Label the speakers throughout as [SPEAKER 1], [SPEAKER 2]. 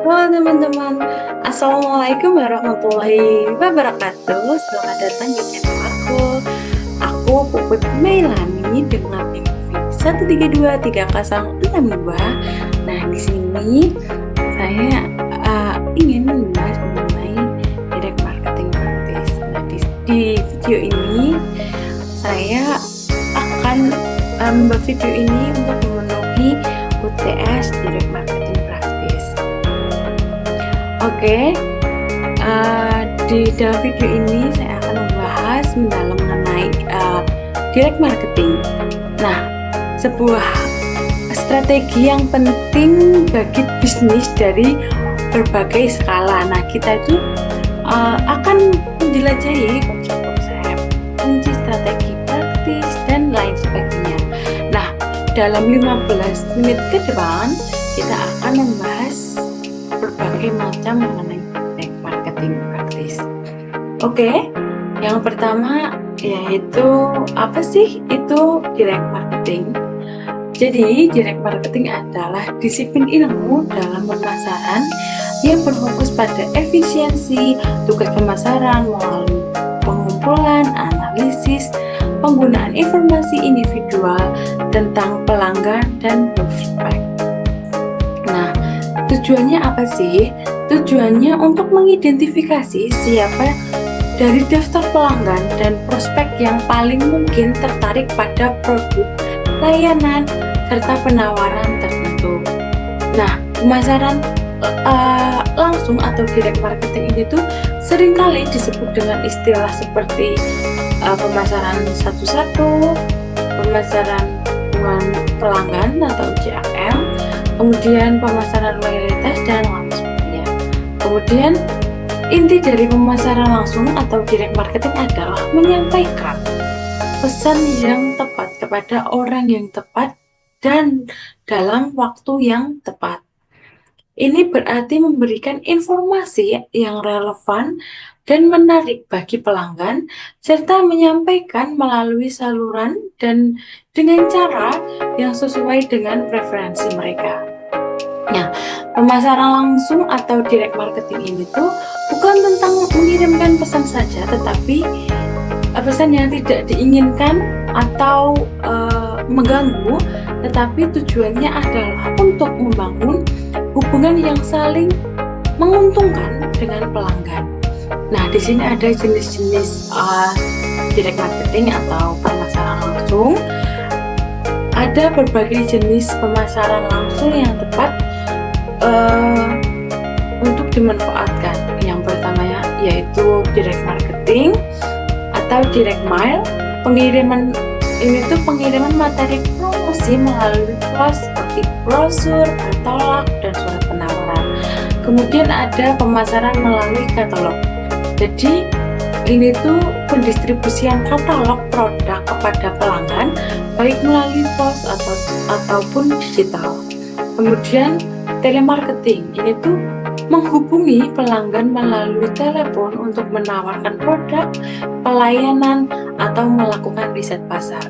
[SPEAKER 1] Halo teman-teman, Assalamualaikum warahmatullahi wabarakatuh. Selamat datang di channel aku. Aku Puput Mailani dengan NIM 1323062. Nah, di sini saya ingin membahas mengenai direct marketing praktis. Nah, di video ini saya akan membuat video ini untuk memenuhi UTS direct marketing praktis. Oke, di dalam video ini saya akan membahas mendalam mengenai direct marketing. Nah, sebuah strategi yang penting bagi bisnis dari berbagai skala. Nah, kita itu akan menjelajahi konsep-konsep, kunci strategi praktis, dan lain sebagainya. Nah, dalam 15 menit ke depan, kita akan membahas berbagai macam mengenai direct marketing praktis. Oke, yang pertama yaitu apa sih itu direct marketing? Jadi, direct marketing adalah disiplin ilmu dalam pemasaran yang berfokus pada efisiensi tugas pemasaran melalui pengumpulan, analisis, penggunaan informasi individual tentang pelanggan dan prospek. Nah, tujuannya apa sih? Tujuannya untuk mengidentifikasi siapa dari daftar pelanggan dan prospek yang paling mungkin tertarik pada produk, layanan, serta penawaran tertentu. Nah, pemasaran langsung atau direct marketing ini tuh seringkali disebut dengan istilah seperti pemasaran satu-satu, pemasaran hubungan pelanggan atau CRM, kemudian pemasaran loyalitas dan lain sebagainya. Kemudian inti dari pemasaran langsung atau direct marketing adalah menyampaikan pesan yang tepat kepada orang yang tepat dan dalam waktu yang tepat. Ini berarti memberikan informasi yang relevan dan menarik bagi pelanggan, serta menyampaikan melalui saluran dan dengan cara yang sesuai dengan preferensi mereka. Nah, pemasaran langsung atau direct marketing ini tuh bukan tentang mengirimkan pesan saja, tetapi pesan yang tidak diinginkan atau mengganggu, tetapi tujuannya adalah untuk membangun hubungan yang saling menguntungkan dengan pelanggan. Nah, di sini ada jenis-jenis direct marketing atau pemasaran langsung. Ada berbagai jenis pemasaran langsung yang tepat untuk dimanfaatkan. Yang pertamanya yaitu direct marketing atau direct mail. Pengiriman ini tuh pengiriman materi promosi melalui pos seperti brosur, katalog, dan surat penawaran. Kemudian ada pemasaran melalui katalog. Jadi ini tuh pendistribusian katalog produk kepada pelanggan baik melalui pos ataupun digital. Kemudian telemarketing ini tuh menghubungi pelanggan melalui telepon untuk menawarkan produk, pelayanan, atau melakukan riset pasar.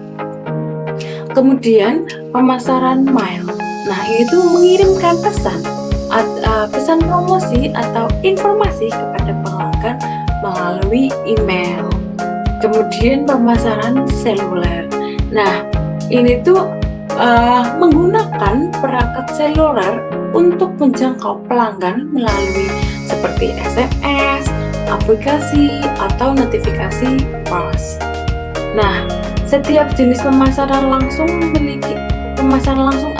[SPEAKER 1] Kemudian pemasaran mail. Nah, itu mengirimkan pesan promosi atau informasi kepada pelanggan melalui email. Kemudian pemasaran seluler. Nah, ini tuh menggunakan perangkat seluler untuk menjangkau pelanggan melalui seperti SMS, aplikasi, atau notifikasi pos. Nah, setiap jenis pemasaran langsung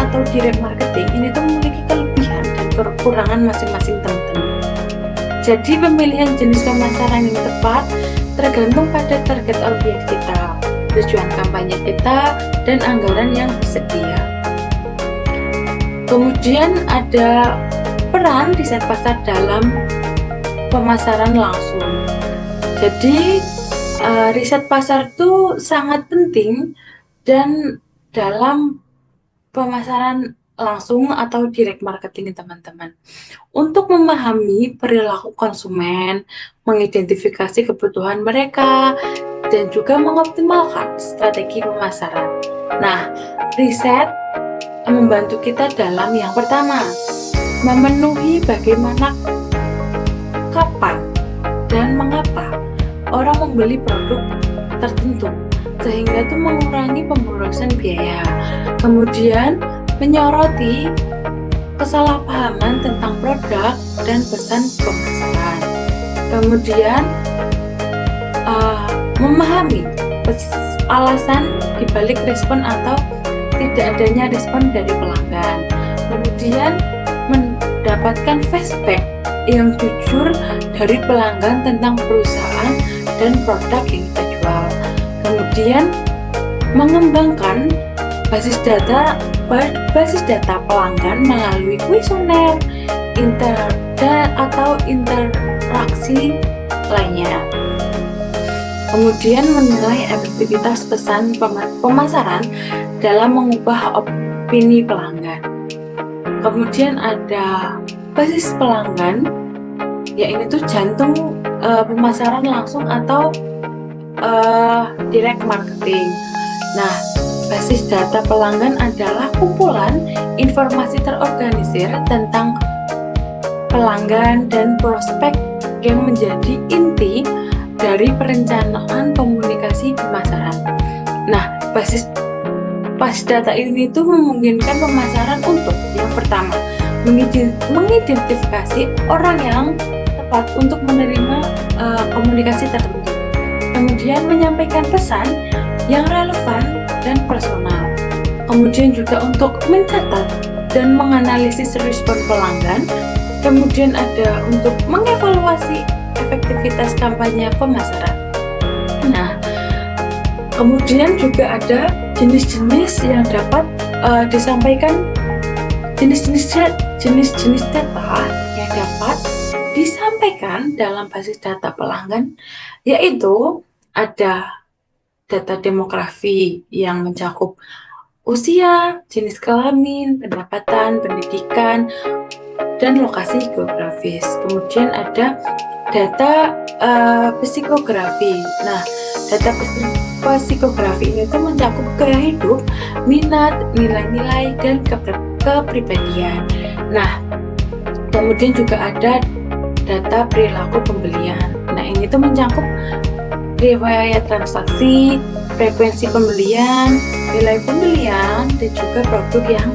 [SPEAKER 1] atau direct marketing ini tuh memiliki kelebihan dan kekurangan masing-masing teman-teman. Jadi pemilihan jenis pemasaran yang tepat tergantung pada target audiens kita, tujuan kampanye kita, dan anggaran yang tersedia. Kemudian ada peran riset pasar dalam pemasaran langsung. Jadi riset pasar itu sangat penting dan dalam pemasaran langsung atau direct marketing teman-teman. Untuk memahami perilaku konsumen, mengidentifikasi kebutuhan mereka, dan juga mengoptimalkan strategi pemasaran. Nah, riset membantu kita dalam yang pertama, memenuhi bagaimana, kapan, dan mengapa orang membeli produk tertentu, sehingga itu mengurangi pemborosan biaya. Kemudian menyoroti kesalahpahaman tentang produk dan pesan pemasaran. Kemudian memahami alasan dibalik respon atau tidak adanya respon dari pelanggan. Kemudian mendapatkan feedback yang jujur dari pelanggan tentang perusahaan dan produk yang kita jual. Kemudian mengembangkan basis data pelanggan melalui kuesioner atau interaksi lainnya. Kemudian menilai efektivitas pesan pemasaran dalam mengubah opini pelanggan. Kemudian ada basis pelanggan, yaitu jantung pemasaran langsung atau direct marketing. Nah, basis data pelanggan adalah kumpulan informasi terorganisir tentang pelanggan dan prospek yang menjadi inti dari perencanaan komunikasi pemasaran. Nah, basis data ini tuh memungkinkan pemasaran untuk yang pertama mengidentifikasi orang yang tepat untuk menerima komunikasi tertentu. Kemudian menyampaikan pesan yang relevan dan personal. Kemudian juga untuk mencatat dan menganalisis respon pelanggan. Kemudian ada untuk mengevaluasi efektivitas kampanye pemasaran. Nah, kemudian juga ada jenis-jenis yang dapat disampaikan, jenis-jenis data yang dapat disampaikan dalam basis data pelanggan, yaitu ada data demografi yang mencakup usia, jenis kelamin, pendapatan, pendidikan, dan lokasi geografis. Kemudian ada data psikografi. Nah, data psikografi ini tuh mencakup gaya hidup, minat, nilai-nilai, dan kepribadian. Nah, kemudian juga ada data perilaku pembelian. Nah, ini tuh mencakup riwayat transaksi, frekuensi pembelian, nilai pembelian, dan juga produk yang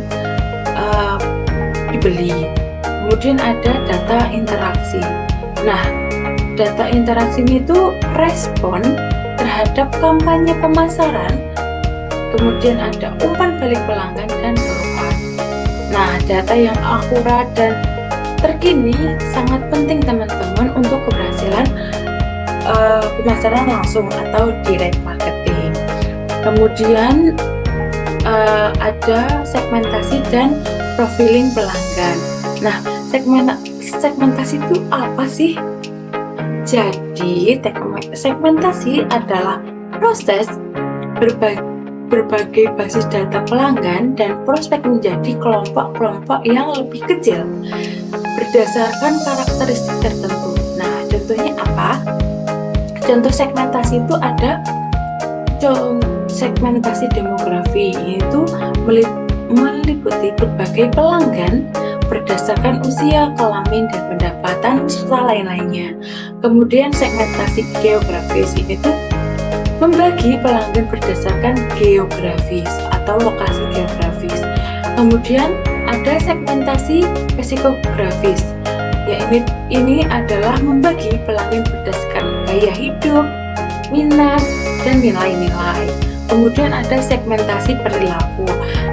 [SPEAKER 1] dibeli. Kemudian ada data interaksi. Nah, data interaksi ini tuh respon terhadap kampanye pemasaran. Kemudian ada umpan balik pelanggan dan keluhan. Nah, data yang akurat dan terkini sangat penting teman-teman untuk keberhasilan pemasaran langsung atau direct marketing. Kemudian ada segmentasi dan profiling pelanggan. Nah, segmentasi itu apa sih? Jadi, segmentasi adalah proses berbagai basis data pelanggan dan prospek menjadi kelompok-kelompok yang lebih kecil berdasarkan karakteristik tertentu. Nah, contohnya apa? Contoh segmentasi itu ada segmentasi demografi, yaitu meliputi berbagai pelanggan berdasarkan usia, kelamin, dan pendapatan serta lain-lainnya. Kemudian segmentasi geografis ini tuh membagi pelanggan berdasarkan geografis atau lokasi geografis. Kemudian ada segmentasi psikografis, yaitu ini adalah membagi pelanggan berdasarkan gaya hidup, minat, dan nilai-nilai. Kemudian ada segmentasi perilaku.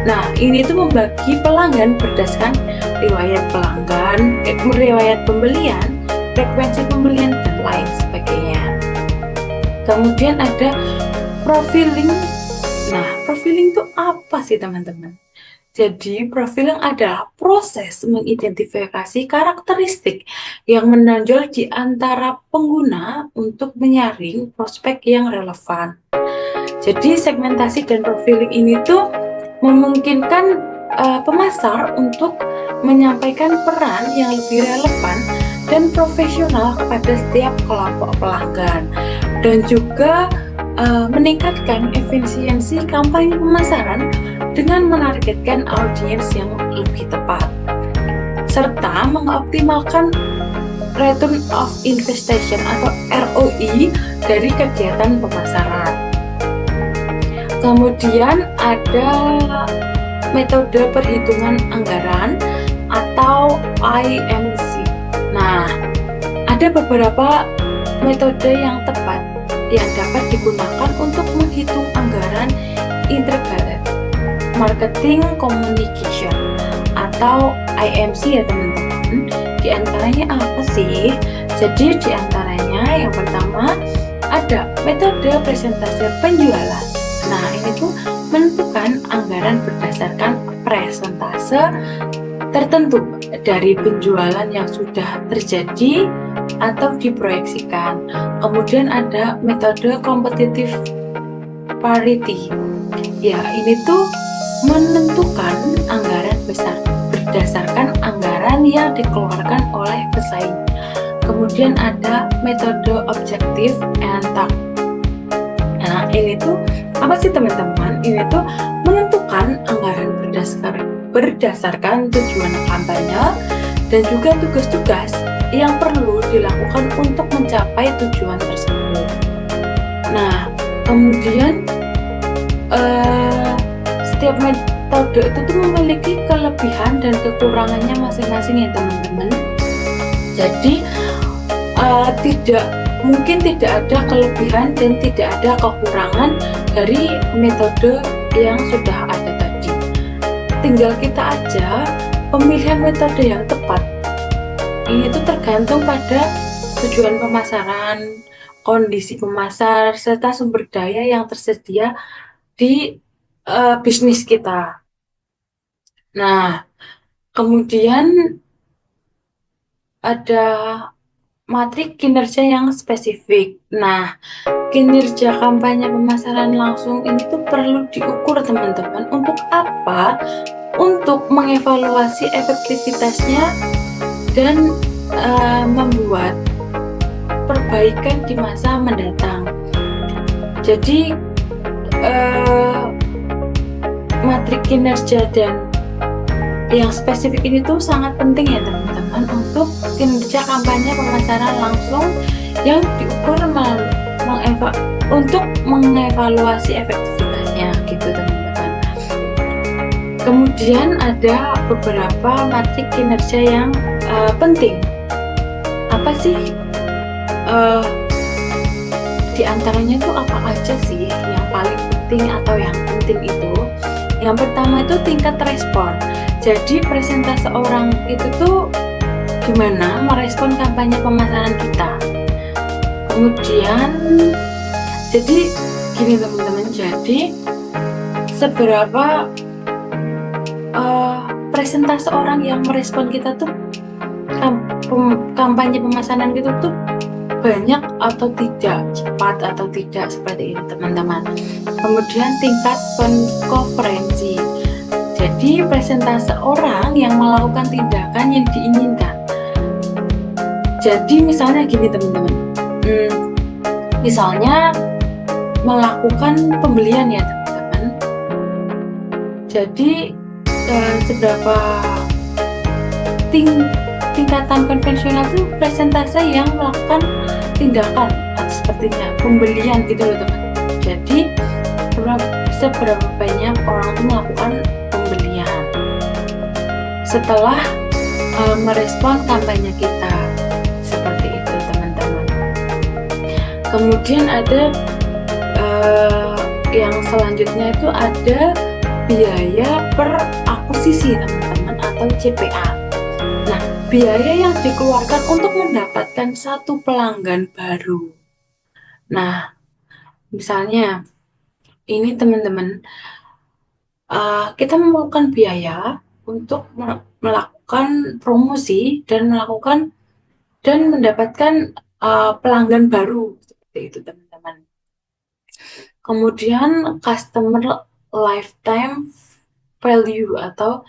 [SPEAKER 1] Nah, ini tuh membagi pelanggan berdasarkan riwayat pelanggan, riwayat pembelian, frekuensi pembelian, dan lain sebagainya. Kemudian ada profiling. Nah, profiling itu apa sih teman-teman? Jadi, profiling adalah proses mengidentifikasi karakteristik yang menonjol di antara pengguna untuk menyaring prospek yang relevan. Jadi, segmentasi dan profiling ini tuh memungkinkan pemasar untuk menyampaikan peran yang lebih relevan dan profesional kepada setiap kelompok pelanggan, dan juga meningkatkan efisiensi kampanye pemasaran dengan menargetkan audiens yang lebih tepat. serta mengoptimalkan return of investment atau ROI dari kegiatan pemasaran. Kemudian ada metode perhitungan anggaran atau IMC. Nah, ada beberapa metode yang tepat yang dapat digunakan untuk menghitung anggaran integrated marketing communication atau IMC ya teman-teman. Di antaranya apa sih? Jadi di antaranya yang pertama ada metode presentase penjualan. Nah, ini tuh menentukan anggaran berdasarkan presentase tertentu dari penjualan yang sudah terjadi atau diproyeksikan. Kemudian ada metode competitive parity. Ya, ini tuh menentukan anggaran besar berdasarkan anggaran yang dikeluarkan oleh pesaing. Kemudian ada metode objective and target. Nah, ini tuh apa sih teman-teman? Ini tuh menentukan anggaran berdasarkan tujuan kampanye dan juga tugas-tugas yang perlu dilakukan untuk mencapai tujuan tersebut. Nah, kemudian setiap metode itu tuh memiliki kelebihan dan kekurangannya masing-masing ya teman-teman. Jadi tidak ada kelebihan dan tidak ada kekurangan dari metode yang sudah ada tadi. Tinggal kita aja pemilihan metode yang tepat. Ini tuh tergantung pada tujuan pemasaran, kondisi pemasar, serta sumber daya yang tersedia di bisnis kita. Nah, kemudian ada matrik kinerja yang spesifik. Nah, kinerja kampanye pemasaran langsung ini tuh perlu diukur teman-teman. Untuk apa? Untuk mengevaluasi efektivitasnya dan membuat perbaikan di masa mendatang. Jadi matrik kinerja dan yang spesifik ini tuh sangat penting ya teman-teman untuk kinerja kampanye pemasaran langsung yang diukur untuk mengevaluasi efektivitasnya gitu teman-teman. Kemudian ada beberapa matrik kinerja yang penting. Apa sih di antaranya tuh apa aja sih yang paling penting atau yang penting itu? Yang pertama itu tingkat respon. Jadi presentase orang itu tuh gimana merespon kampanye pemasaran kita. Kemudian jadi gini teman-teman, jadi seberapa presentase orang yang merespon kita tuh kampanye pemasaran gitu tuh banyak atau tidak, cepat atau tidak, seperti ini teman-teman. Kemudian tingkat konferensi. Jadi presentase orang yang melakukan tindakan yang diinginkan. Jadi misalnya gini teman-teman, misalnya melakukan pembelian ya teman-teman. Jadi seberapa tingkatan konvensional itu presentase yang melakukan tindakan sepertinya pembelian gitu loh teman-teman. Jadi seberapa banyak orang itu melakukan pembelian setelah merespon kampanye kita, seperti itu teman-teman. Kemudian ada yang selanjutnya itu ada biaya per akuisisi teman-teman atau CPA. Nah, biaya yang dikeluarkan untuk mendapatkan satu pelanggan baru. Nah, misalnya ini teman-teman, kita memerlukan biaya untuk melakukan promosi dan mendapatkan pelanggan baru, seperti itu teman-teman. Kemudian customer lifetime value atau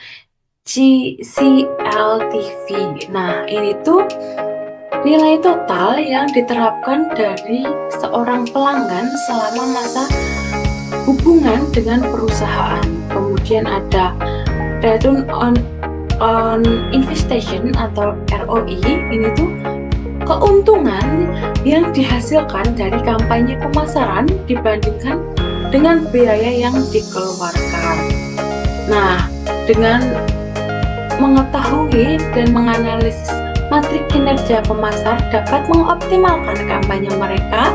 [SPEAKER 1] CLTV. Nah, ini tuh nilai total yang diterapkan dari seorang pelanggan selama masa hubungan dengan perusahaan. Kemudian ada return on on Investment atau ROI ini tuh keuntungan yang dihasilkan dari kampanye pemasaran dibandingkan dengan biaya yang dikeluarkan. Nah, dengan mengetahui dan menganalisis matrik kinerja pemasar dapat mengoptimalkan kampanye mereka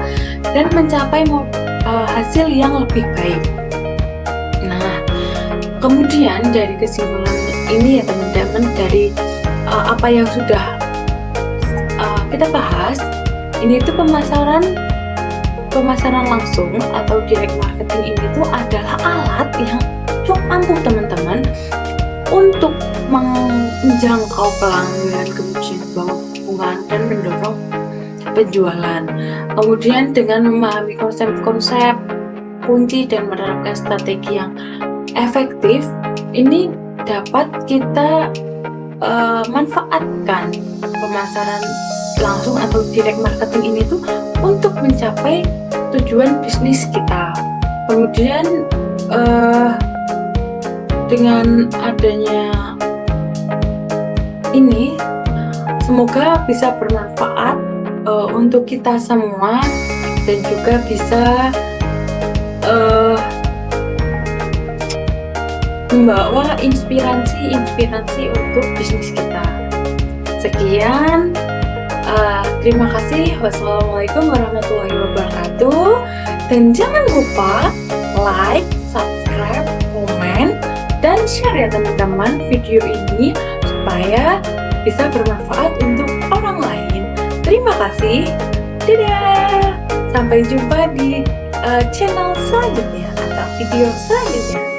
[SPEAKER 1] dan mencapai hasil yang lebih baik. Nah, kemudian dari kesimpulan ini ya teman-teman, dari apa yang sudah kita bahas, ini tuh pemasaran langsung atau direct marketing ini tuh adalah alat yang cukup ampuh teman-teman untuk menjangkau pelanggan, kemudian membangun hubungan dan mendorong penjualan. Kemudian dengan memahami konsep-konsep kunci dan menerapkan strategi yang efektif, ini dapat kita manfaatkan pemasaran langsung atau direct marketing ini tuh untuk mencapai tujuan bisnis kita. Kemudian dengan adanya ini, semoga bisa bermanfaat untuk kita semua dan juga bisa membawa inspirasi untuk bisnis kita. Sekian, terima kasih. Wassalamualaikum warahmatullahi wabarakatuh. Dan jangan lupa like, subscribe, komen, dan share ya teman-teman video ini supaya bisa bermanfaat untuk orang lain. Terima kasih. Dadah. Sampai jumpa di channel selanjutnya atau video selanjutnya.